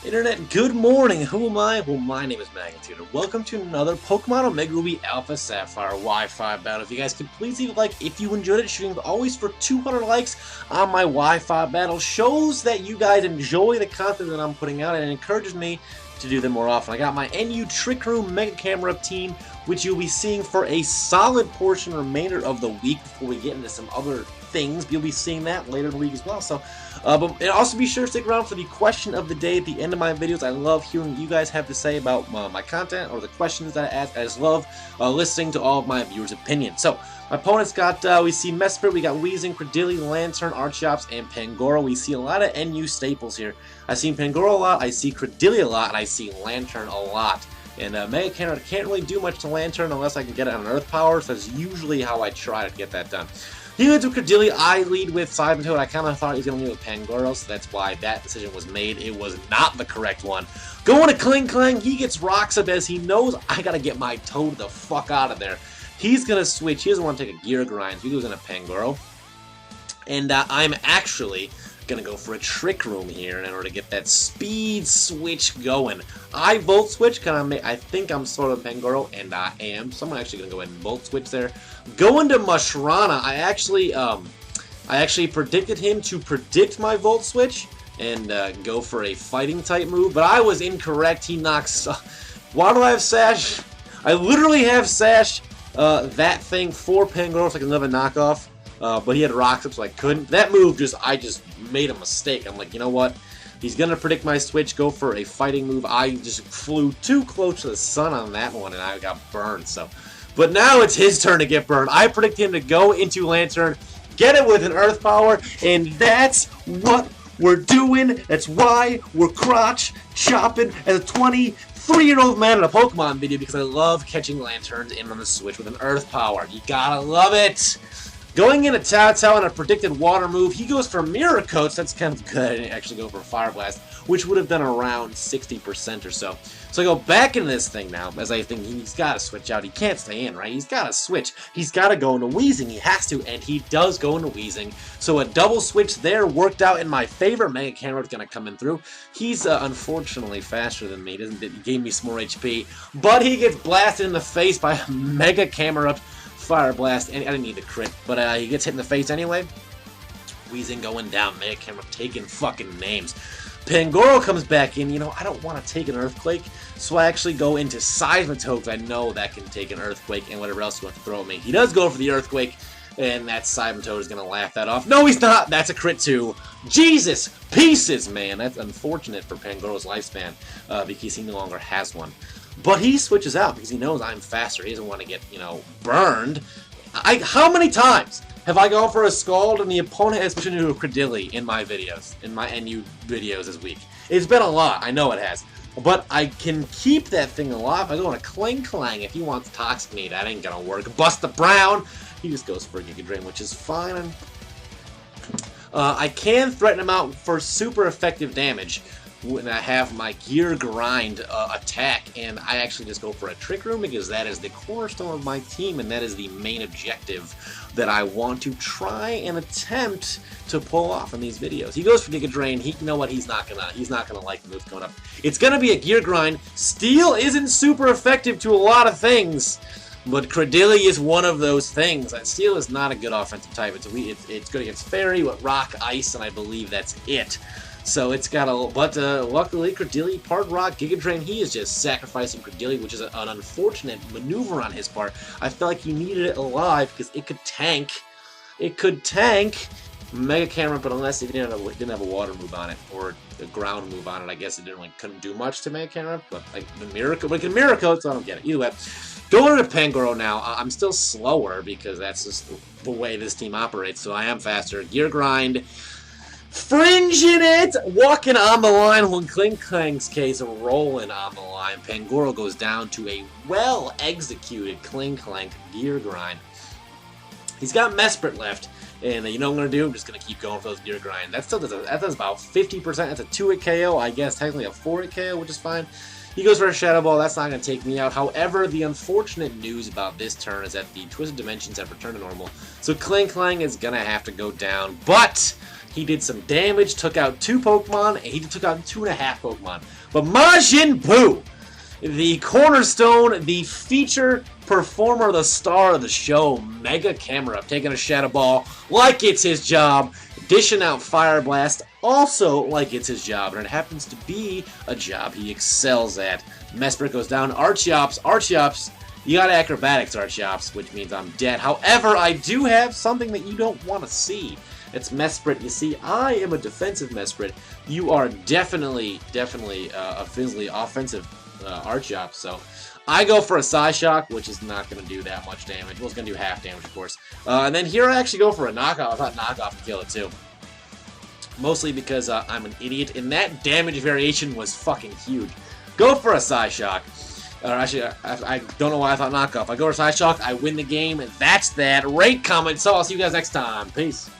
Internet, good morning. Who am I? Well, my name is Magnitude, and welcome to another Pokemon Omega Ruby Alpha Sapphire Wi-Fi battle. If you guys could please leave a like if you enjoyed it, shooting always for 200 likes on my Wi-Fi battle shows that you guys enjoy the content that I'm putting out, and it encourages me to do them more often. I got my NU Trick Room Mega Camera team, which you'll be seeing for a solid portion remainder of the week before we get into some other things. You'll be seeing that later in the week as well. So, but also be sure to stick around for the question of the day at the end of my videos. I love hearing what you guys have to say about my content or the questions that I ask. I just love listening to all of my viewers' opinions. So, my opponents got, we see Mesprit, we got Weezing, Credilli, Lantern, Archeops, and Pangoro. We see a lot of NU staples here. I see Pangoro a lot, I see Credilli a lot, and I see Lantern a lot. And Mega Camera can't really do much to Lantern unless I can get it on Earth Power, so that's usually how I try to get that done. He leads with Credilli, I lead with Cybertoad. I kind of thought he was going to lead with Pangoro, so that's why that decision was made. It was not the correct one. Going to Kling Klang, he gets Rocks Up as he knows I got to get my Toad the fuck out of there. He's going to switch. He doesn't want to take a Gear Grind, so he goes into Pangoro. And I'm actually going to go for a Trick Room here in order to get that speed switch going. I Volt Switch, I think I'm sort of Pangoro, and I am. So I'm actually going to go ahead and Volt Switch there. Going to Mushrana, I actually predicted him to predict my Volt Switch and go for a Fighting type move, but I was incorrect. He knocks... why do I have Sash? I literally have Sash, that thing for Pangoro, so I can live a knockoff. But he had Rocks Up, so I couldn't. That move, I just made a mistake. I'm like, you know what? He's going to predict my switch, go for a fighting move. I just flew too close to the sun on that one, and I got burned. So, but now it's his turn to get burned. I predict him to go into Lantern, get it with an Earth Power, and that's what we're doing. That's why we're crotch chopping as a 23-year-old man in a Pokemon video, because I love catching Lanterns in on the Switch with an Earth Power. You gotta love it. Going into Tao on a predicted water move, he goes for Mirror Coats. That's kind of good. I didn't actually go for Fire Blast, which would have done around 60% or so. So I go back into this thing now, as I think he's got to switch out. He can't stay in, right? He's got to switch. He's got to go into Weezing. He has to, and he does go into Weezing. So a double switch there worked out in my favor. Mega Camera is going to come in through. He's unfortunately faster than me. He gave me some more HP, but he gets blasted in the face by a Mega Camera Fire Blast, and I didn't need the crit, but he gets hit in the face anyway. Weezing going down, Mega Camera taking fucking names. Pangoro comes back in. You know, I don't want to take an Earthquake, so I actually go into Seismitoad, because I know that can take an Earthquake and whatever else you want to throw at me. He does go for the Earthquake, and that Seismitoad is going to laugh that off. No, he's not! That's a crit too. Jesus! Pieces, man! That's unfortunate for Pangoro's lifespan, because he no longer has one. But he switches out because he knows I'm faster. He doesn't want to get, you know, burned. How many times have I gone for a Scald and the opponent has switched into a Credilli in my videos, in my NU videos this week? It's been a lot. I know it has. But I can keep that thing alive. I go on a Kling Klang. If he wants Toxic Me, that ain't gonna work. Bust the Brown. He just goes for a Giga Drain, which is fine. I can threaten him out for super effective damage when I have my Gear Grind attack, and I actually just go for a Trick Room because that is the cornerstone of my team, and that is the main objective that I want to try and attempt to pull off in these videos. He goes for Giga Drain. You know what? He's not gonna like the move coming up. It's gonna be a Gear Grind. Steel isn't super effective to a lot of things, but Credilli is one of those things. Steel is not a good offensive type. It's good against Fairy, with Rock, Ice, and I believe that's it. So it's got a, but luckily Credilli, Part Rock, Giga Drain, he is just sacrificing Credilli, which is an unfortunate maneuver on his part. I felt like he needed it alive because it could tank. It could tank Mega Camera, but unless it didn't have a water move on it or a ground move on it, I guess it couldn't do much to Mega Camera. But like the Miracle, like a Miracle, so I don't get it. Either way, going to Pangoro now. I'm still slower because that's just the way this team operates. So I am faster. Gear Grind. Fringing it! Walking on the line when Kling Klang's case rolling on the line. Pangoro goes down to a well-executed Kling Klang Gear Grind. He's got Mesprit left, and you know what I'm going to do? I'm just going to keep going for those Gear Grind. That does about 50%. That's a 2-hit KO. I guess technically a 4-hit KO, which is fine. He goes for a Shadow Ball. That's not going to take me out. However, the unfortunate news about this turn is that the Twisted Dimensions have returned to normal. So Kling Klang is going to have to go down. But He did some damage, took out 2 Pokemon, and he took out 2.5 Pokemon. But Majin Buu, the cornerstone, the feature performer, the star of the show, Mega Camera, taking a Shadow Ball like it's his job, dishing out Fire Blast also like it's his job, and it happens to be a job he excels at. Mesprit goes down. Archeops, you got acrobatics, Archeops, which means I'm dead. However, I do have something that you don't want to see. It's Mesprit. You see, I am a defensive Mesprit. You are definitely a fizzly offensive Archeops, so I go for a Psyshock, which is not going to do that much damage. Well, it's going to do half damage, of course. And then here I actually go for a Knockoff. I thought Knockoff would kill it, too. Mostly because I'm an idiot, and that damage variation was fucking huge. Go for a Psyshock. Or actually, I don't know why I thought Knockoff. I go for Psyshock, I win the game, and that's that. Rate, comment, so I'll see you guys next time. Peace.